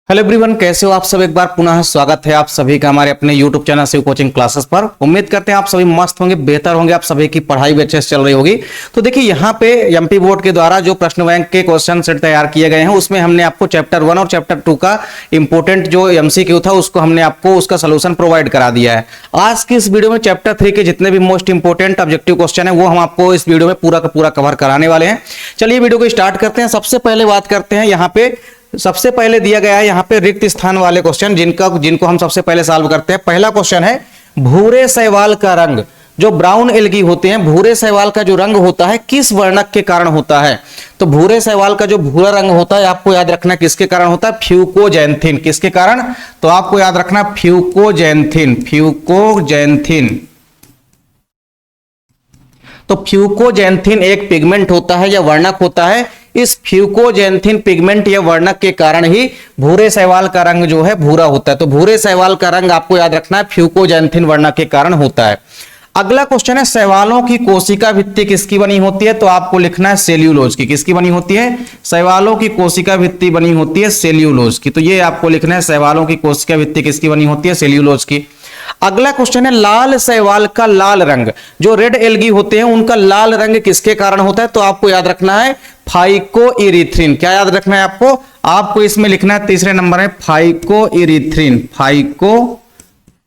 Hello everyone, कैसे हो आप सब। एक बार पुनः स्वागत है आप सभी का हमारे अपने YouTube channel Shiv coaching classes पर। उम्मीद करते हैं आप सभी मस्त होंगे, बेहतर होंगे, आप सभी की पढ़ाई भी अच्छे से चल रही होगी। तो देखिए यहाँ पे एमपी बोर्ड के द्वारा जो प्रश्न बैंक के क्वेश्चन सेट तैयार किए गए हैं उसमें हमने आपको चैप्टर 1 और चैप्टर 2 का इंपोर्टेंट जो एमसीक्यू था उसको हमने आपको उसका सोल्यूशन प्रोवाइड करा दिया है। आज की इस वीडियो में चैप्टर 3 के जितने भी मोस्ट इंपोर्टेंट ऑब्जेक्टिव क्वेश्चन है वो हम आपको इस वीडियो में पूरा का पूरा कवर कराने वाले हैं। चलिए वीडियो को स्टार्ट करते हैं। सबसे पहले बात करते हैं, यहाँ पे सबसे पहले दिया गया है यहाँ पे रिक्त स्थान वाले क्वेश्चन जिनको हम सबसे पहले सॉल्व करते हैं। पहला क्वेश्चन है, भूरे शैवाल का रंग, जो ब्राउन एल्गी होते हैं, भूरे शैवाल का जो रंग होता है किस वर्णक के कारण होता है। तो भूरे शैवाल का जो भूरा रंग होता है आपको याद रखना किसके कारण होता है, फ्यूकोजैंथिन। किसके कारण, तो आपको याद रखना फ्यूकोजैंथिन। फ्यूकोजैंथिन, तो फ्यूकोजैंथिन एक पिगमेंट होता है या वर्णक होता है। इस फ्यूकोजैंथिन पिगमेंट या वर्णक के कारण ही भूरे शैवाल का रंग जो है भूरा होता है। तो भूरे शैवाल का रंग आपको याद रखना है फ्यूकोजैंथिन वर्णक के कारण होता है। अगला क्वेश्चन है, शैवालों की कोशिका भित्ति किसकी बनी होती है। तो आपको लिखना है सेल्यूलोज की। किसकी बनी होती है, शैवालों की कोशिका भित्ति बनी होती है सेल्यूलोज की। तो ये आपको लिखना है, शैवालों की कोशिका भित्ति किसकी बनी होती है, सेल्यूलोज की। अगला क्वेश्चन है, लाल शैवाल का लाल रंग, जो रेड एल्गी होते हैं उनका लाल रंग किसके कारण होता है। तो आपको याद रखना है फाइकोइरिथ्रिन। क्या याद रखना है आपको इसमें लिखना है, तीसरे नंबर है फाइकोइरिथ्रिन।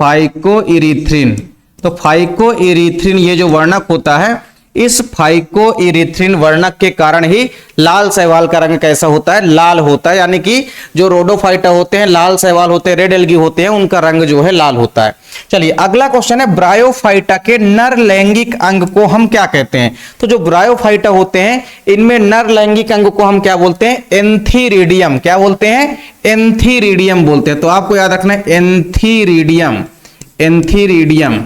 फाइकोइरिथ्रिन, तो फाइकोइरिथ्रिन ये जो वर्णक होता है, इस फाइकोइरिथ्रिन वर्णक के कारण ही लाल शैवाल का रंग कैसा होता है, लाल होता है। यानी कि जो रोडोफाइटा होते हैं, लाल शैवाल होते हैं, रेड एल्गी होते हैं, उनका रंग जो है लाल होता है। चलिए अगला क्वेश्चन है, ब्रायोफाइटा के नर लैंगिक अंग को हम क्या कहते हैं। तो जो ब्रायोफाइटा होते हैं इनमें नर लैंगिक अंग को हम क्या बोलते हैं, एंथीरिडियम। क्या बोलते हैं, एंथीरिडियम बोलते हैं। तो आपको याद रखना है एंथीरिडियम। एंथीरिडियम,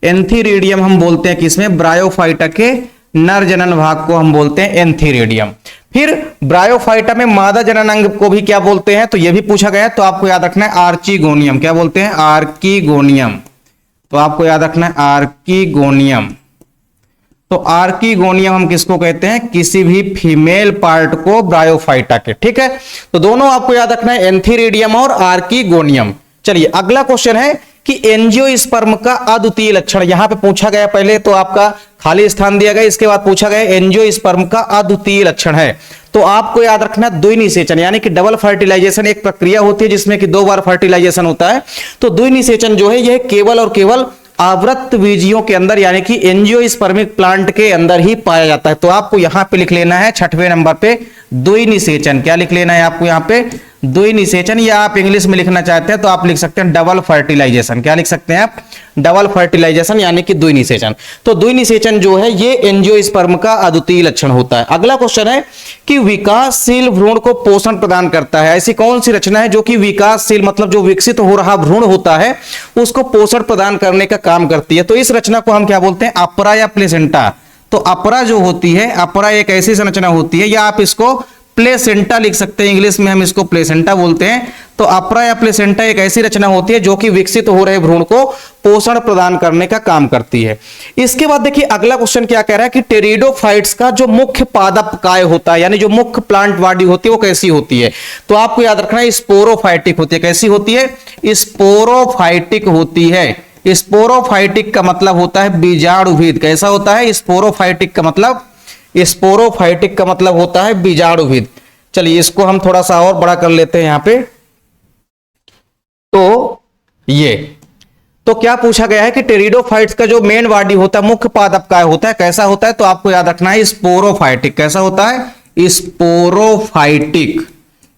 एंथीरिडियम हम बोलते हैं किसमें, ब्रायोफाइटा के नर जनन भाग को हम बोलते हैं एंथीरिडियम। फिर ब्रायोफाइटा में मादा जनन अंग को भी क्या बोलते हैं, तो यह भी पूछा गया है। तो आपको याद रखना है आर्कीगोनियम। क्या बोलते हैं, आर्कीगोनियम। तो आपको याद रखना है आर्कीगोनियम। तो आर्कीगोनियम हम किसको कहते हैं, किसी भी फीमेल पार्ट को ब्रायोफाइटा के। ठीक है, तो दोनों आपको याद रखना है, एंथीरिडियम और आर्कीगोनियम। चलिए अगला क्वेश्चन है कि एंजियोस्पर्म का अद्वितीय लक्षण, यहां पे पूछा गया, पहले तो आपका खाली स्थान दिया गया, इसके बाद पूछा गया एंजियोस्पर्म का अद्वितीय लक्षण है। तो आपको याद रखना द्विनिषेचन, यानी कि डबल फर्टिलाइजेशन एक प्रक्रिया होती है जिसमें कि 2 बार फर्टिलाइजेशन होता है। तो द्विनिषेचन जो है यह केवल और केवल आवृत बीजियों के अंदर यानी कि एंजियोस्पर्मिक प्लांट के अंदर ही पाया जाता है। तो आपको यहां पे लिख लेना है 6वें नंबर पे द्विनिषेचन। क्या लिख लेना है आपको यहां पे, द्विनिषेचन, या आप इंग्लिश में लिखना चाहते हैं तो आप लिख सकते हैं डबल फर्टिलाइजेशन। क्या लिख सकते हैं आप, डबल फर्टिलाइजेशन यानी कि द्विनिषेचन। तो द्विनिषेचन जो है ये एंजियोस्पर्म का अद्वितीय लक्षण होता है। अगला क्वेश्चन है कि विकासशील भ्रूण को पोषण प्रदान करता है, ऐसी कौन सी रचना है जो कि विकासशील मतलब जो विकसित हो रहा भ्रूण होता है उसको पोषण प्रदान करने का काम करती है। तो इस रचना को हम क्या बोलते हैं, अपरा या प्लेसेंटा। तो अपरा जो होती है, अपरा एक ऐसी संरचना होती है, या आप इसको प्लेसेंटा लिख सकते हैं, इंग्लिश में हम इसको प्लेसेंटा बोलते हैं। तो अपरा या प्लेसेंटा एक ऐसी रचना होती है जो कि विकसित हो रहे भ्रूण को पोषण प्रदान करने का काम करती है। इसके बाद देखिए अगला क्वेश्चन क्या कह रहा है कि टेरिडोफाइट्स का जो मुख्य पादप काय होता है, यानी जो मुख्य प्लांट बॉडी होती है वो कैसी होती है। तो आपको याद रखना है स्पोरोफाइटिक होती है। कैसी होती है, स्पोरोफाइटिक होती है। स्पोरोफाइटिक का मतलब होता है बीजाणुभेद। कैसा होता है, स्पोरोफाइटिक का मतलब, स्पोरोफाइटिक का मतलब होता है बीजाणुभेद। चलिए इसको हम थोड़ा सा और बड़ा कर लेते हैं यहां पे। तो ये तो क्या पूछा गया है कि टेरिडोफाइट्स का जो मेन बॉडी होता है, मुख्य पादप काय होता है, कैसा होता है। तो आपको याद रखना है स्पोरोफाइटिक। कैसा होता है, स्पोरोफाइटिक।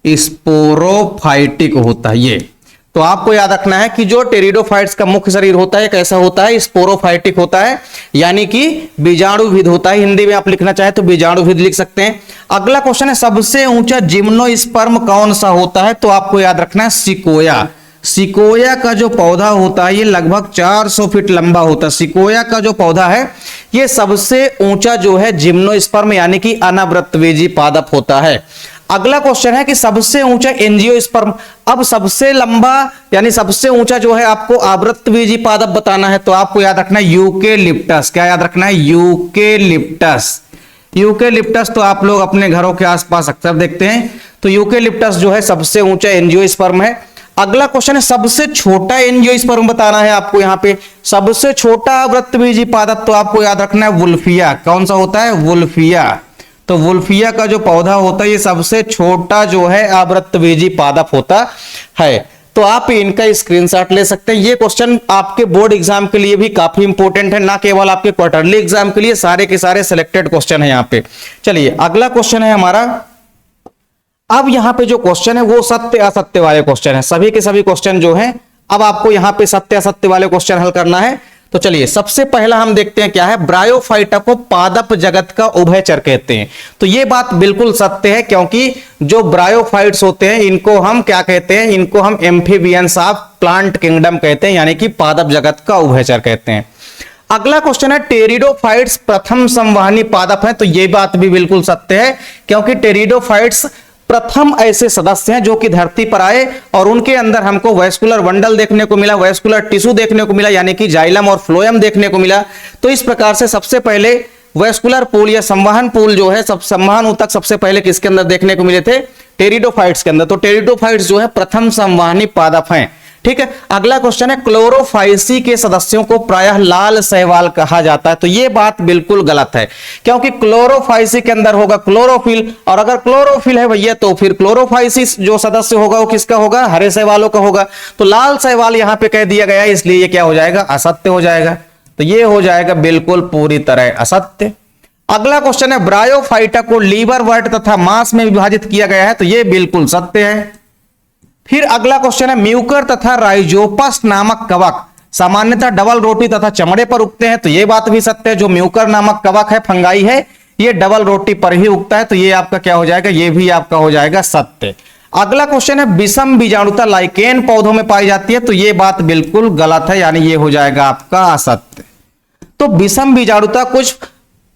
स्पोरोफाइटिक होता है ये। तो आपको याद रखना है कि जो टेरिडोफाइट्स का मुख्य शरीर होता है कैसा होता है, स्पोरोफाइटिक होता है, यानी कि बीजाणुविद होता है। हिंदी में आप लिखना चाहे तो बीजाणुविद लिख सकते हैं। अगला क्वेश्चन है, सबसे ऊंचा जिम्नोस्पर्म कौन सा होता है। तो आपको याद रखना है सिकोया। सिकोया का जो पौधा होता है ये लगभग 400 फीट लंबा होता है। सिकोया का जो पौधा है ये सबसे ऊंचा जो है जिम्नोस्पर्म यानी कि अनावृतबीजी पादप होता है। अगला क्वेश्चन है कि सबसे ऊंचा एंजियोस्पर्म, अब सबसे लंबा यानी सबसे ऊंचा जो है आपको आवृतबीजी पादप बताना है। तो आपको याद रखना है यूकेलिप्टस। क्या याद रखना है, यूकेलिप्टस। यूकेलिप्टस तो आप लोग अपने घरों के आसपास अक्सर देखते हैं। तो यूकेलिप्टस जो है सबसे ऊंचा एंजियोस्पर्म है। अगला क्वेश्चन है सबसे छोटा एंजियोस्पर्म बताना है आपको। यहाँ पे सबसे छोटा आवृत्तबीजी पादप तो आपको याद रखना है वुल्फिया। कौन सा होता है? वुल्फिया। तो वुल्फिया का जो पौधा होता है ये सबसे छोटा जो है आवृत्तबीजी पादप होता है। तो आप इनका स्क्रीनशॉट ले सकते हैं। ये क्वेश्चन आपके बोर्ड एग्जाम के लिए भी काफी इंपॉर्टेंट है, ना केवल आपके क्वार्टरली एग्जाम के लिए, सारे के सारे सिलेक्टेड क्वेश्चन है यहाँ पे। चलिए अगला क्वेश्चन है हमारा। अब यहां पे जो क्वेश्चन है वो सत्य असत्य वाले क्वेश्चन है। सभी के सभी क्वेश्चन जो हैं अब आपको यहां पे सत्य असत्य वाले क्वेश्चन हल करना है। तो चलिए सबसे पहला हम देखते हैं क्या है। ब्रायोफाइटा को पादप जगत का उभयचर कहते हैं। तो ये बात बिल्कुल सत्य है, क्योंकि जो ब्रायोफाइट्स होते हैं इनको हम क्या कहते हैं? इनको हम एम्फीबियंस ऑफ प्लांट किंगडम कहते हैं, यानी कि पादप जगत का उभयचर कहते हैं। अगला क्वेश्चन है टेरिडोफाइट्स प्रथम संवहनी पादप है। तो ये बात भी बिल्कुल सत्य है, क्योंकि टेरिडोफाइट्स प्रथम ऐसे सदस्य हैं जो कि धरती पर आए और उनके अंदर हमको वैस्कुलर बंडल देखने को मिला, वैस्कुलर टिश्यू देखने को मिला, यानी कि जाइलम और फ्लोएम देखने को मिला। तो इस प्रकार से सबसे पहले वैस्कुलर पूल या संवहन पूल जो है सब संवहन ऊतक सबसे पहले किसके अंदर देखने को मिले थे? टेरिडोफाइट्स के अंदर। तो टेरिडोफाइट्स जो है प्रथम संवहनी पादप हैं। ठीक है। अगला क्वेश्चन है क्लोरोफाइसी के सदस्यों को प्रायः लाल शैवाल कहा जाता है। तो यह बात बिल्कुल गलत है, क्योंकि क्लोरोफाइसी के अंदर होगा क्लोरोफिल, और अगर क्लोरोफिल है भैया तो फिर क्लोरोफाइसी जो सदस्य होगा वो किसका होगा? हरे शैवालों का होगा। तो लाल शैवाल यहां पे कह दिया गया, इसलिए ये क्या हो जाएगा? असत्य हो जाएगा। तो ये हो जाएगा बिल्कुल पूरी तरह असत्य। अगला क्वेश्चन है ब्रायोफाइटा को लीवर वर्ट तथा मांस में विभाजित किया गया है। तो ये बिल्कुल सत्य है। फिर अगला क्वेश्चन है म्यूकर तथा राइजोपस नामक कवक सामान्यतः डबल रोटी तथा चमड़े पर उगते हैं। तो यह बात भी सत्य है। जो म्यूकर नामक कवक है, फंगाई है, ये डबल रोटी पर ही उगता है। तो ये आपका क्या हो जाएगा? ये भी आपका हो जाएगा सत्य। अगला क्वेश्चन है विषम बीजाणुता लाइकेन पौधों में पाई जाती है। तो ये बात बिल्कुल गलत है, यानी ये हो जाएगा आपका असत्य। तो विषम बीजाणुता कुछ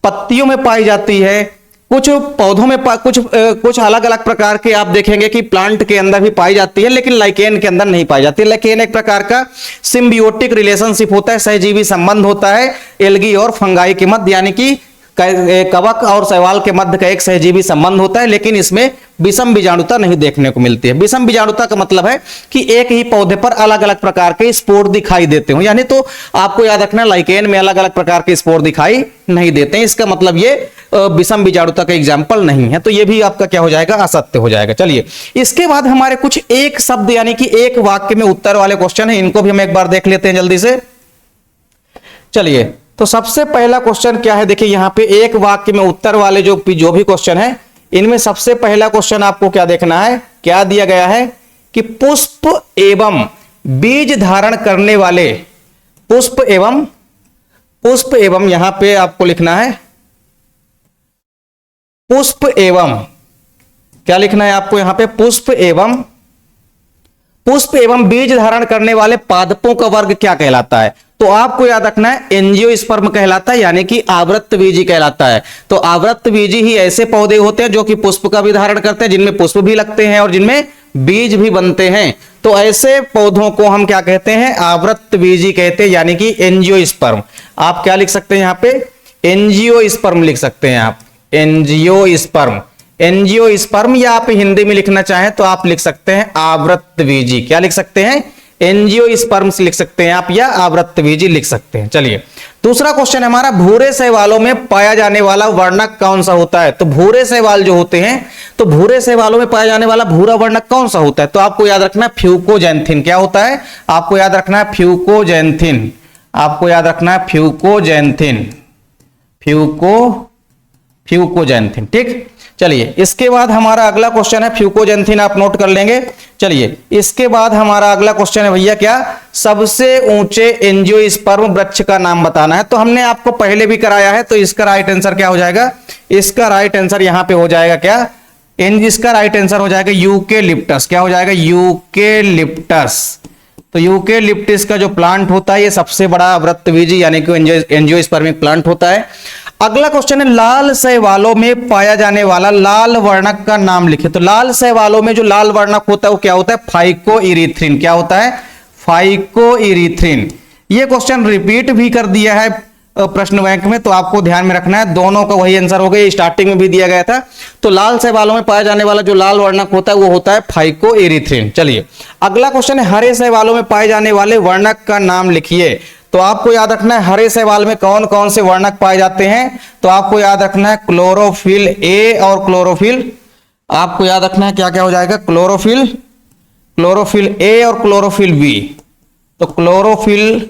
पत्तियों में पाई जाती है, कुछ पौधों में कुछ अलग अलग प्रकार के आप देखेंगे कि प्लांट के अंदर भी पाई जाती है, लेकिन लाइकेन के अंदर नहीं पाई जाती। लाइकेन एक प्रकार का सिम्बियोटिक रिलेशनशिप होता है, सहजीवी संबंध होता है एल्गी और फंगाई के मध्य, यानी कि कवक और शैवाल के मध्य का एक सहजीवी संबंध होता है, लेकिन इसमें विषम बीजाणुता नहीं देखने को मिलती है। विषम बीजाणुता का मतलब है कि एक ही पौधे पर अलग अलग प्रकार के स्पोर दिखाई देते हो, यानी तो आपको याद रखना लाइकेन में अलग अलग प्रकार के स्पोर दिखाई नहीं देते हैं। इसका मतलब ये विषम बीजाणुता का एग्जाम्पल नहीं है। तो ये भी आपका क्या हो जाएगा? असत्य हो जाएगा। चलिए इसके बाद हमारे कुछ एक शब्द यानी कि एक वाक्य में उत्तर वाले क्वेश्चन है, इनको भी हम एक बार देख लेते हैं जल्दी से। चलिए तो सबसे पहला क्वेश्चन क्या है? देखिए यहां पे एक वाक्य में उत्तर वाले जो भी क्वेश्चन है, इनमें सबसे पहला क्वेश्चन आपको क्या देखना है? क्या दिया गया है कि पुष्प एवं बीज धारण करने वाले पुष्प एवं यहां पे आपको लिखना है पुष्प एवं, क्या लिखना है आपको यहां पे? पुष्प एवं बीज धारण करने वाले पादपों का वर्ग क्या कहलाता है? तो आपको याद रखना है एंजियोस्पर्म कहलाता है, यानी कि आवृत्तबीजी कहलाता है। तो आवृत्तबीजी ही ऐसे पौधे होते हैं जो कि पुष्प का भी धारण करते हैं, जिनमें पुष्प भी लगते हैं और जिनमें बीज भी बनते हैं। तो ऐसे पौधों को हम क्या कहते हैं? आवृत्तबीजी कहते हैं, यानी कि एंजियोस्पर्म। आप क्या लिख सकते हैं यहां पे? एंजियोस्पर्म लिख सकते हैं आप, एंजियोस्पर्म, या आप हिंदी में लिखना चाहें तो आप लिख सकते हैं आवृत्तबीजी। क्या लिख सकते हैं? एंजियोस्पर्म्स लिख सकते हैं आप, या आवृत्तबीजी लिख सकते हैं। चलिए दूसरा क्वेश्चन हमारा, भूरे शैवालों में पाया जाने वाला वर्णक कौन सा होता है? तो भूरे शैवाल जो होते हैं, तो भूरे शैवालों में पाया जाने वाला भूरा वर्णक कौन सा होता है? तो आपको याद रखना है फ्यूकोजैंथिन। क्या होता है? आपको याद रखना है फ्यूकोजैंथिन। आपको याद रखना है फ्यूकोजैंथिन। ठीक। चलिए इसके बाद हमारा अगला क्वेश्चन है फ्यूकोजैंथिन, आप नोट कर लेंगे। चलिए इसके बाद हमारा अगला क्वेश्चन है भैया क्या? सबसे ऊंचे एंजियोस्पर्म वृक्ष का नाम बताना है। तो हमने आपको पहले भी कराया है, तो इसका राइट आंसर क्या हो जाएगा? इसका राइट आंसर यहां पे हो जाएगा क्या? इसका राइट आंसर हो जाएगा यूकेलिप्टस। क्या हो जाएगा? यूकेलिप्टस। तो यूकेलिप्टस का जो प्लांट होता है ये सबसे बड़ा आवृत्तबीजी यानी कि एंजियोस्पर्मिक प्लांट होता है। अगला क्वेश्चन है लाल शैवालों में पाया जाने वाला लाल वर्णक का नाम लिखे। तो लाल शैवालों में जो लाल वर्णक होता है वो क्या होता है? फाइकोइरीथ्रिन। क्या होता है? फाइकोइरीथ्रिन। ये क्वेश्चन रिपीट भी कर दिया है प्रश्न बैंक में, तो आपको ध्यान में रखना है दोनों का वही आंसर हो गया, स्टार्टिंग में भी दिया गया था। तो लाल शैवालों में पाया जाने वाला जो लाल वर्णक होता है वो होता है फाइकोएरिथ्रिन। चलिए अगला क्वेश्चन है, हरे शैवालों में पाए जाने वाले वर्णक का नाम लिखिए। तो आपको याद रखना है हरे शैवाल में कौन कौन से वर्णक पाए जाते हैं। तो आपको याद रखना है क्लोरोफिल ए और क्लोरोफिल, आपको याद रखना है क्या क्या हो जाएगा, क्लोरोफिल ए और क्लोरोफिल बी। तो क्लोरोफिल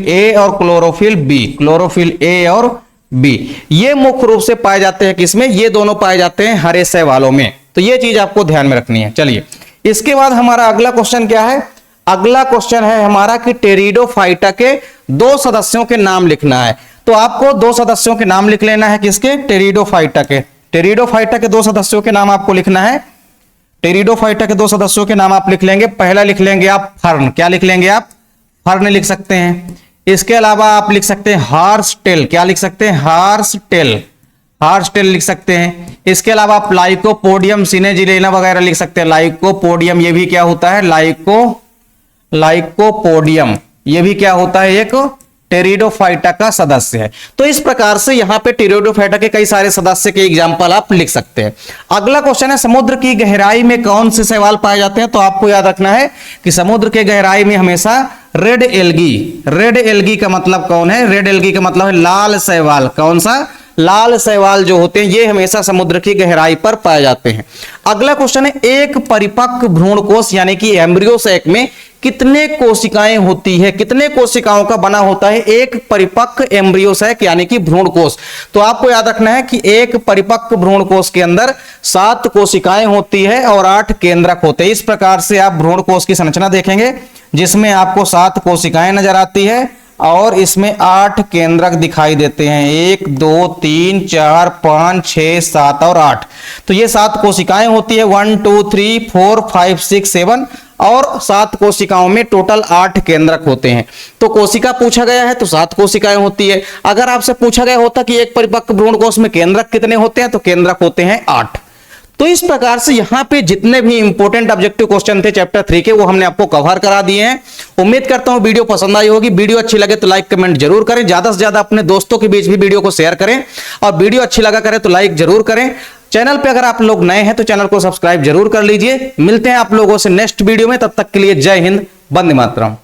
ए और क्लोरोफिल ए और बी, ये मुख्य रूप से पाए जाते हैं किसमें, ये दोनों पाए जाते हैं हरे शैवालों में। तो ये चीज आपको ध्यान में रखनी है। चलिए इसके बाद हमारा अगला क्वेश्चन क्या है, अगला क्वेश्चन है हमारा कि टेरिडोफाइटा के 2 सदस्यों के नाम लिखना है। तो आपको 2 सदस्यों के नाम लिख लेना है, किसके, टेरिडोफाइटा के। टेरिडोफाइटा के 2 सदस्यों के नाम आपको लिखना है। टेरिडोफाइटा के 2 सदस्यों के नाम आप लिख लेंगे। पहला लिख लेंगे आप फर्न, क्या लिख लेंगे आप, फर्न लिख सकते हैं। इसके अलावा आप लिख सकते हैं हार्सटेल, क्या लिख सकते हैं, हार्सटेल लिख सकते हैं। इसके अलावा आप लाइकोपोडियम सिनेजिलेना वगैरह लिख सकते हैं। लाइकोपोडियम ये भी क्या होता है, लाइकोपोडियम ये भी क्या होता है, एक टेरिडोफाइटा का सदस्य है। तो इस प्रकार से यहां पे टेरिडोफाइटा के कई सारे सदस्य के एग्जाम्पल आप लिख सकते हैं। अगला क्वेश्चन है, समुद्र की गहराई में कौन से शैवाल पाए जाते हैं। तो आपको याद रखना है कि समुद्र के गहराई में हमेशा रेड एल्गी का मतलब कौन है, रेड एल्गी का मतलब है लाल शैवाल। कौन सा, लाल शैवाल जो होते हैं ये हमेशा समुद्र की गहराई पर पाए जाते हैं। अगला क्वेश्चन है, एक परिपक्व भ्रूणकोश यानी कि एम्ब्रियो सैक में कितने कोशिकाएं होती है, कितने कोशिकाओं का बना होता है एक परिपक्व एम्ब्रियो सैक यानी कि भ्रूणकोश। तो आपको याद रखना है कि एक परिपक्व भ्रूणकोश के अंदर 7 कोशिकाएं होती है और 8 केंद्रक होते हैं। इस प्रकार से आप भ्रूणकोश की संरचना देखेंगे जिसमें आपको 7 कोशिकाएं नजर आती है और इसमें 8 केंद्रक दिखाई देते हैं, 1 2 3 4 5 6 7 और 8। तो ये 7 कोशिकाएं होती है, 1 2 3 4 5 6 7 और 7 कोशिकाओं में टोटल 8 केंद्रक होते हैं। तो कोशिका पूछा गया है तो 7 कोशिकाएं होती है। अगर आपसे पूछा गया होता कि एक परिपक्व भ्रूणकोश में केंद्रक कितने होते हैं, तो केंद्रक होते हैं 8। तो इस प्रकार से यहां पे जितने भी इंपॉर्टेंट ऑब्जेक्टिव क्वेश्चन थे चैप्टर 3 के वो हमने आपको कवर करा दिए हैं। उम्मीद करता हूं वीडियो पसंद आई होगी। वीडियो अच्छी लगे तो लाइक कमेंट जरूर करें, ज्यादा से ज्यादा अपने दोस्तों के बीच भी वीडियो को शेयर करें और वीडियो अच्छी लगा करें तो लाइक जरूर करें। चैनल पे अगर आप लोग नए हैं तो चैनल को सब्सक्राइब जरूर कर लीजिए। मिलते हैं आप लोगों से नेक्स्ट वीडियो में, तब तक के लिए जय हिंद, वंदे मातरम।